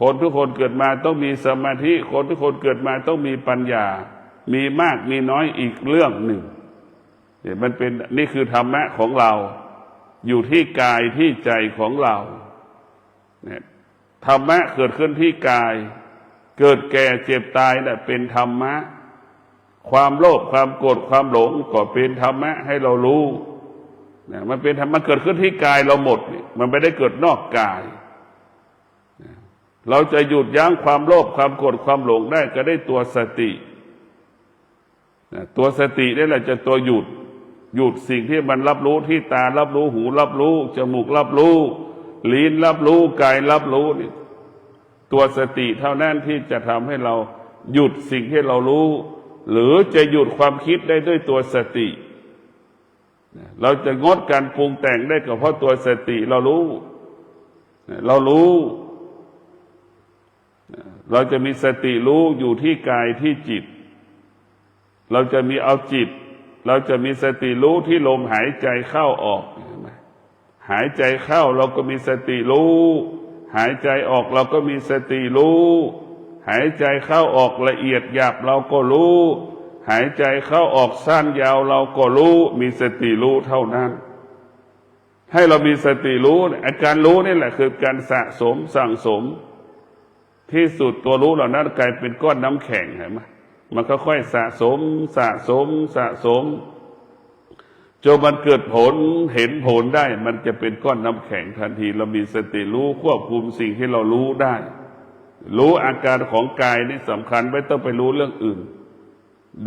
คนทุกคนเกิดมาต้องมีสมาธิคนทุกคนเกิดมาต้องมีปัญญามีมากมีน้อยอีกเรื่องหนึ่งมันเป็นนี่คือธรรมะของเราอยู่ที่กายที่ใจของเราเนี่ยธรรมะเกิดขึ้นที่กายเกิดแก่เจ็บตายน่ะเป็นธรรมะความโลภความโกรธความหลงก็เป็นธรรมะให้เรารู้เนี่ยมันเป็นธรรมะเกิดขึ้นที่กายเราหมดมันไม่ได้เกิดนอกกายเราจะหยุดยั้งความโลภความโกรธความหลงได้ก็ได้ตัวสติตัวสตินี่แหละจะตัวหยุดสิ่งที่มันรับรู้ที่ตารับรู้หูรับรู้จมูกรับรู้ลิ้นรับรู้กายรับรู้นี่ตัวสติเท่านั้นที่จะทำให้เราหยุดสิ่งที่เรารู้หรือจะหยุดความคิดได้ด้วยตัวสติเราจะงดการปรุงแต่งได้ก็เพราะตัวสติเรารู้เราจะมีสติรู้อยู่ที่กายที่จิตเราจะมีเอาจิตเราจะมีสติรู้ที่ลมหายใจเข้าออกหายใจเข้าเราก็มีสติรู้หายใจออกเราก็มีสติรู้ หายใจเข้าออกละเอียดหยาบเราก็รู้หายใจเข้าออกสั้นยาวเราก็รู้มีสติรู้เท่านั้นให้เรามีสติรู้อาการรู้นี่แหละคือการสะสมสั่งสมที่สุดตัวรู้เหล่านั้นกลายเป็นก้อนน้ำแข็งเห็นไหมมันก็ค่อยสะสมสะสมสะสมจนมันเกิดผลเห็นผลได้มันจะเป็นก้อนน้ำแข็งทันทีเรามีสติรู้ควบคุมสิ่งที่เรารู้ได้รู้อาการของกายนี่สำคัญไม่ต้องไปรู้เรื่องอื่น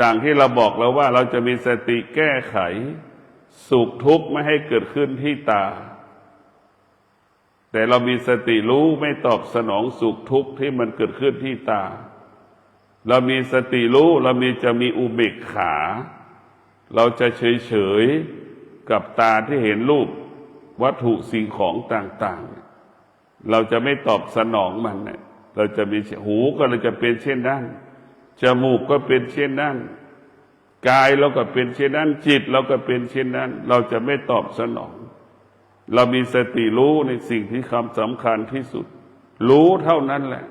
ดังที่เราบอกแล้วว่าเราจะมีสติแก้ไขสุขทุกข์ไม่ให้เกิดขึ้นที่ตาแต่เรามีสติรู้ไม่ตอบสนองสุขทุกข์ที่มันเกิดขึ้นที่ตาเรามีสติรู้เราจะมีอุเบกขาเราจะเฉยๆกับตาที่เห็นรูปวัตถุสิ่งของต่างๆเราจะไม่ตอบสนองมันเราจะมีหูก็เราจะเป็นเช่นนั้นจมูกก็เป็นเช่นนั้นกายเราก็เป็นเช่นนั้นจิตเราก็เป็นเช่นนั้นเราจะไม่ตอบสนองเรามีสติรู้ในสิ่งที่สำคัญที่สุดรู้เท่านั้นแหละ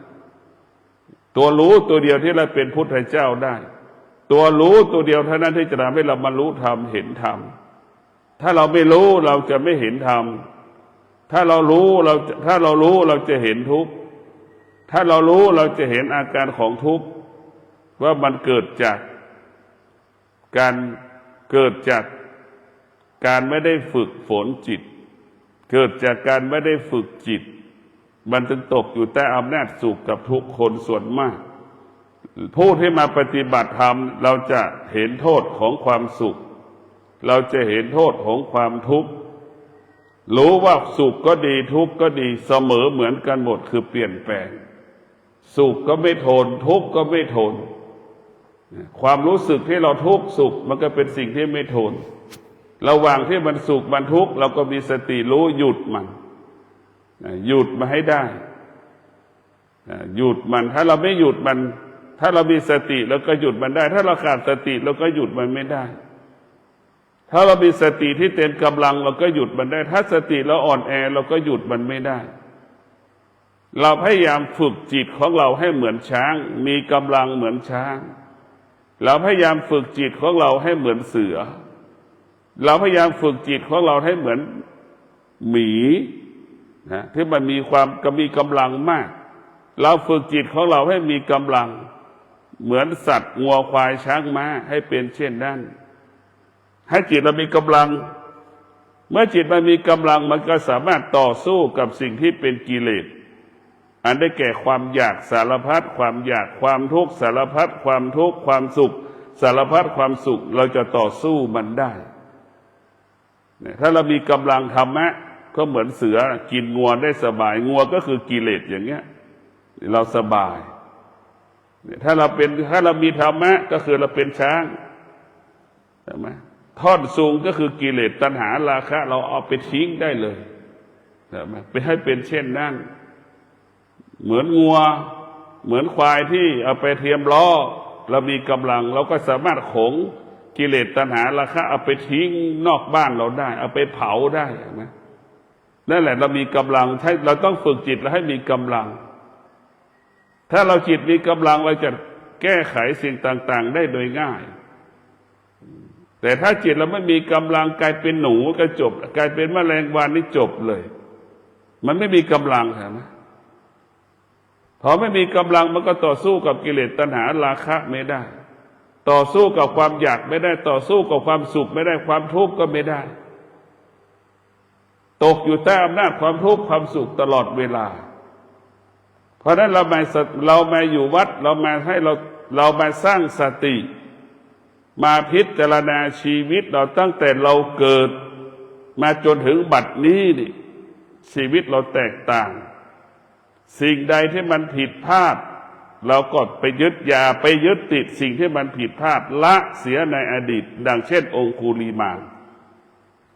ตัวรู้ตัวเดียวที่เราเป็นพุทธเจ้าได้ตัวรู้ตัวเดียวเท่านั้นที่จะทำให้เราบรรลุธรรมเห็นธรรมถ้าเราไม่รู้เราจะไม่เห็นธรรมถ้าเรารู้เราจะเห็นทุกข์ถ้าเรารู้เราจะเห็นอาการของทุกข์ว่ามันเกิดจากการไม่ได้ฝึกฝนจิตเกิดจากการไม่ได้ฝึกจิตมันจึงตกอยู่ใต้อำนาจสุขกับทุกคนส่วนมากผู้ที่มาปฏิบัติธรรมเราจะเห็นโทษของความสุขเราจะเห็นโทษของความทุกข์รู้ว่าสุขก็ดีทุกข์ก็ดีเสมอเหมือนกันหมดคือเปลี่ยนแปลงสุขก็ไม่ทนทุกข์ก็ไม่ทนความรู้สึกที่เราทุกข์สุขมันก็เป็นสิ่งที่ไม่ทนระหว่างที่มันสุขมันทุกข์เราก็มีสติรู้หยุดมันหยุดมาให้ได้หยุดมันถ้าเราไม่หยุดมันถ้าเรามีสติเราก็หยุดมันได้ถ้าเราขาดสติเราก็หยุดมันไม่ได้ถ้าเรามีสติที่เต็มกำลังเราก็หยุดมันได้ถ้าสติเราอ่อนแอเราก็หยุดมันไม่ได้เราพยายามฝึกจิตของเราให้เหมือนช้างมีกำลังเหมือนช้างเราพยายามฝึกจิตของเราให้เหมือนเสือเราพยายามฝึกจิตของเราให้เหมือนหมีนะที่มันมีกำลังมากเราฝึกจิตของเราให้มีกำลังเหมือนสัตว์งัวควายช้างม้าให้เป็นเช่นนั้นให้จิตเรามีกำลังเมื่อจิตมันมีกำลังมันก็สามารถต่อสู้กับสิ่งที่เป็นกิเลสอันได้แก่ความอยากสารพัดความอยากความทุกข์สารพัดความทุกข์ความสุขสารพัดความสุขเราจะต่อสู้มันได้ถ้าเรามีกำลังธรรมะก็เหมือนเสือกินงัวได้สบายงัวก็คือกิเลสอย่างเงี้ยเราสบายถ้าเรามีธรรมะก็คือเราเป็นช้างใช่ไหมท่อนสูงก็คือกิเลสตัณหาราคะเราเอาไปทิ้งได้เลยใช่ไหมไปให้เป็นเช่นนั้นเหมือนงัวเหมือนควายที่เอาไปเทียมล้อเรามีกำลังเราก็สามารถขงกิเลสตัณหาราคะเอาไปทิ้งนอกบ้านเราได้เอาไปเผาได้ใช่ไหมนั่นแหละเรามีกำลังเราต้องฝึกจิตเราให้มีกำลังถ้าเราจิตมีกำลังเราจะแก้ไขสิ่งต่างๆได้โดยง่ายแต่ถ้าจิตเราไม่มีกำลังกลายเป็นหนูก็จบกลายเป็นแมลงวันนี่จบเลยมันไม่มีกำลังใช่ไหมพอไม่มีกำลังมันก็ต่อสู้กับกิเลสตัณหาราคะไม่ได้ต่อสู้กับความอยากไม่ได้ต่อสู้กับความสุขไม่ได้ความทุกข์ก็ไม่ได้ตกอยู่ใต้อำนาจความทุกข์ความสุขตลอดเวลาเพราะนั้นเรามาอยู่วัดเรามาสร้างสติมาพิจารณาชีวิตเราตั้งแต่เราเกิดมาจนถึงบัดนี้นี่ชีวิตเราแตกต่างสิ่งใดที่มันผิดพลาดเราก็ไปยึดติดสิ่งที่มันผิดพลาดละเสียในอดีตดังเช่นองคุลิมาน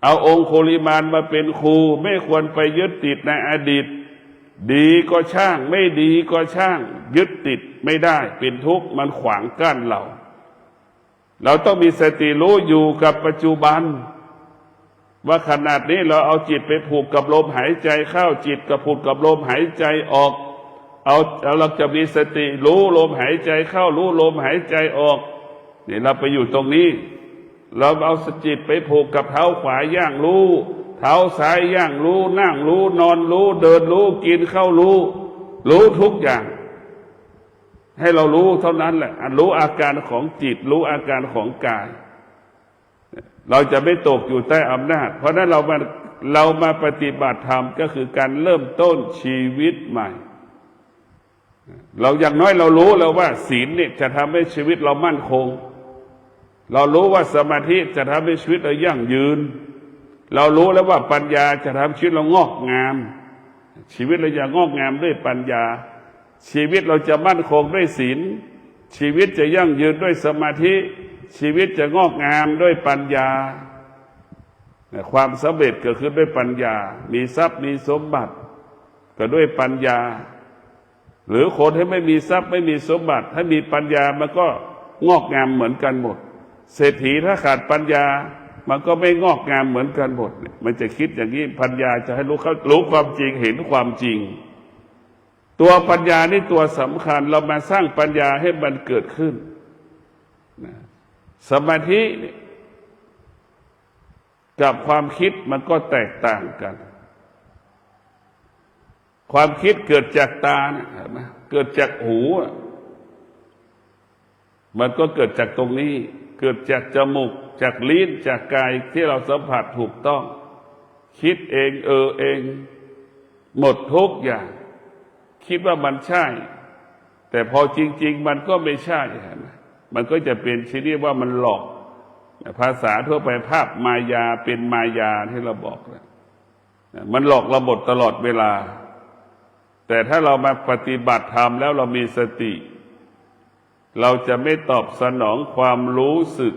เอาองคุลิมานมาเป็นครูไม่ควรไปยึดติดในอดีตดีก็ช่างไม่ดีก็ช่างยึดติดไม่ได้เป็นทุกข์มันขวางกั้นเราต้องมีสติรู้อยู่กับปัจจุบันว่าขนาดนี้เราเอาจิตไปผูกกับลมหายใจเข้าจิตกับผูกกับลมหายใจออก เราจะมีสติรู้ลมหายใจเข้ารู้ลมหายใจออกนี่เราไปอยู่ตรงนี้เราเอาสติไปผูกกับเท้าขวาย่างรู้เท้าซ้ายย่างรู้นั่งรู้นอนรู้เดินรู้กินเข้ารู้ทุกอย่างให้เรารู้เท่านั้นแหละรู้อาการของจิตรู้อาการของกายเราจะไม่ตกอยู่ใต้อำนาจเพราะนั้นเรามาปฏิบัติธรรมก็คือการเริ่มต้นชีวิตใหม่เราอย่างน้อยเรารู้แล้วว่าศีลเนี่ยจะทำให้ชีวิตเรามั่นคงเรารู้ว่าสมาธิจะทำให้ชีวิตเรายั่งยืนเรารู้แล้วว่าปัญญาจะทำชีวิตเรางอกงามชีวิตเราจะงอกงามด้วยปัญญาชีวิตเราจะมั่นคงด้วยศีลชีวิตจะยั่งยืนด้วยสมาธิชีวิตจะงอกงามด้วยปัญญาความสำเร็จเกิดขึ้นด้วยปัญญามีทรัพย์มีสมบัติก็ด้วยปัญญาหรือคนที่ไม่มีทรัพย์ไม่มีสมบัติถ้ามีปัญญามันก็งอกงามเหมือนกันหมดเศรษฐีถ้าขาดปัญญามันก็ไม่งอกงามเหมือนกันหมดมันจะคิดอย่างนี้ปัญญาจะให้รู้ความจริงเห็นความจริงตัวปัญญานี่ตัวสำคัญเรามาสร้างปัญญาให้มันเกิดขึ้นสมาธิกับความคิดมันก็แตกต่างกันความคิดเกิดจากตานะเกิดจากหูมันก็เกิดจากตรงนี้เกิดจากจมูกจากลิ้นจากกายที่เราสัมผัสถูกต้องคิดเองเองหมดทุกอย่างคิดว่ามันใช่แต่พอจริงๆมันก็ไม่ใช่มันก็จะเป็นชนิดว่ามันหลอกภาษาทั่วไปภาพมายาเป็นมายาที่เราบอกมันหลอกเราหมดตลอดเวลาแต่ถ้าเรามาปฏิบัติธรรมแล้วเรามีสติเราจะไม่ตอบสนองความรู้สึก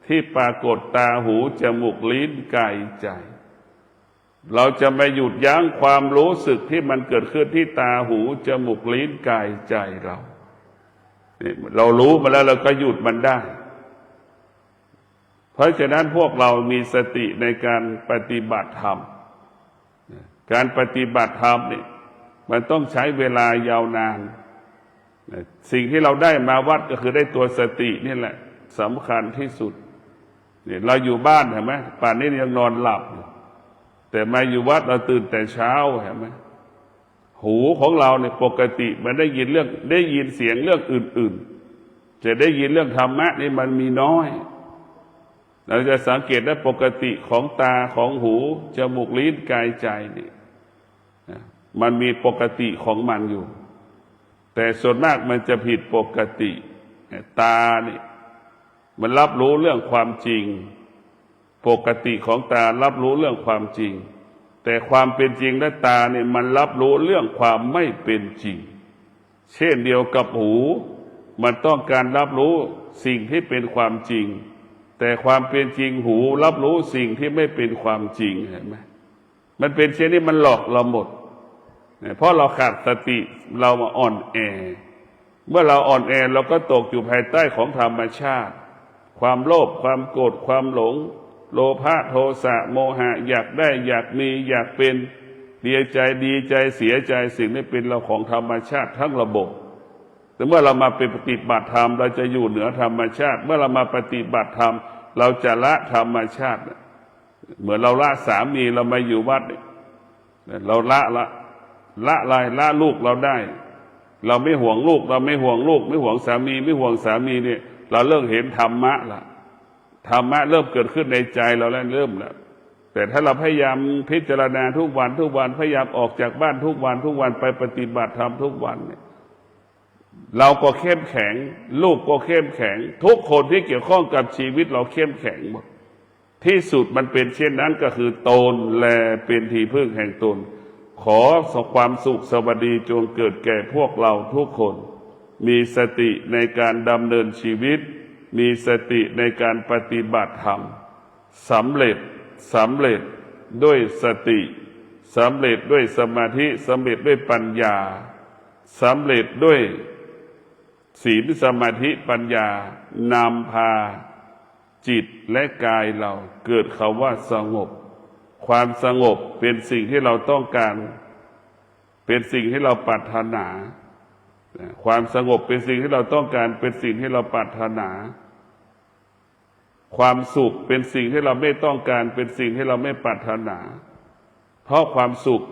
ที่ปรากฏตาหูจมูกลิ้นกายใจเราจะไม่หยุดยั้งความรู้สึกที่มันเกิดขึ้นที่ตาหูจมูกลิ้นกายใจเรารู้มาแล้วเราก็หยุดมันได้เพราะฉะนั้นพวกเรามีสติในการปฏิบัติธรรมการปฏิบัติธรรมนี่มันต้องใช้เวลายาวนานสิ่งที่เราได้มาวัดก็คือได้ตัวสตินี่แหละสำคัญที่สุดเนี่ยเราอยู่บ้านเห็นไหมป่านนี้ยังนอนหลับแต่มาอยู่วัดเราตื่นแต่เช้าเห็นไหมหูของเราเนี่ยปกติมันได้ยินเสียงเรื่องอื่นๆจะได้ยินเรื่องธรรมะนี่มันมีน้อยเราจะสังเกตได้ปกติของตาของหูจมูกลิ้นกายใจนี่มันมีปกติของมันอยู่แต่ส่วนมากมันจะผิดปกติตานี่มันรับรู้เรื่องความจริงปกติของตารับรู้เรื่องความจริงแต่ความเป็นจริงและตาเนี่ยมันรับรู้เรื่องความไม่เป็นจริงเช่นเดียวกับหูมันต้องการรับรู้สิ่งที่เป็นความจริงแต่ความเป็นจริงหูรับรู้สิ่งที่ไม่เป็นความจริงเห็นไหมมันเป็นเช่นนี้มันหลอกเราหมดเพราะเราขาดสติเรามาอ่อนแอเมื่อเราอ่อนแอเราก็ตกอยู่ภายใต้ของธรรมชาติความโลภความโกรธความหลงโลภะโทสะโมหะอยากได้อยากมีอยากเป็นดีใจเสียใจสิ่งนี้เป็นเราของธรรมชาติทั้งระบบแต่เมื่อเรามาปฏิบัติธรรมเราจะอยู่เหนือธรรมชาติเมื่อเรามาปฏิบัติธรรมเราจะละธรรมชาติเหมือนเราละสามีเรามาอยู่วัดเราละลูกเราได้เราไม่ห่วงลูกไม่ห่วงสามีเนี่ยเราเริ่มเห็นธรรมะละธรรมะเริ่มเกิดขึ้นในใจเราแล้วเริ่มแล้วแต่ถ้าเราพยายามพิจารณาทุกวันพยายามออกจากบ้านทุกวันไปปฏิบัติธรรมทุกวันเนี่ยเราก็เข้มแข็งลูกก็เข้มแข็งทุกคนที่เกี่ยวข้องกับชีวิตเราเข้มแข็งหมดที่สุดมันเป็นเช่นนั้นก็คือตนแลเป็นที่พึ่งแห่งตนขอความสุขสวัสดีจงเกิดแก่พวกเราทุกคนมีสติในการดำเนินชีวิตมีสติในการปฏิบัติธรรมสำเร็จด้วยสติสำเร็จด้วยสมาธิสำเร็จด้วยปัญญาสำเร็จด้วยศีลสมาธิปัญญานำพาจิตและกายเราเกิดคำว่าสงบความสงบเป็นสิ่งที่เราต้องการ เป็นสิ่งที่เราปรารถนาความสงบเป็นสิ่งที่เราต้องการเป็นสิ่งที่เราปรารถนาความสุขเป็นสิ่งที่เราไม่ต้องการเป็นสิ่งที่เราไม่ปรารถนาเพราะความสุข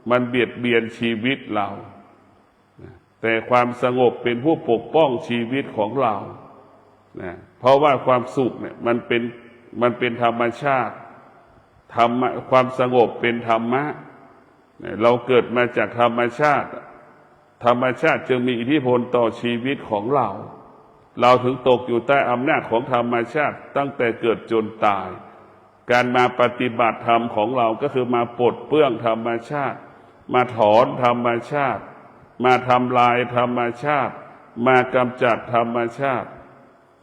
มันเบียดเบียนชีวิตเราแต่ความสงบเป็นผู้ปกป้องชีวิตของเราเพราะว่าความสุขเนี่ยมันเป็นธรรมชาติความสงบเป็นธรรมะเราเกิดมาจากธรรมชาติจึงมีอิทธิพลต่อชีวิตของเราถึงตกอยู่ใต้อำนาจของธรรมชาติตั้งแต่เกิดจนตายการมาปฏิบัติธรรมของเราก็คือมาปลดเปลื้องธรรมชาติมาถอนธรรมชาติมาทำลายธรรมชาติมากำจัดธรรมชาติ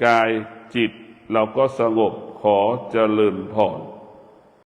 กายจิตเราก็สงบขอเจริญพร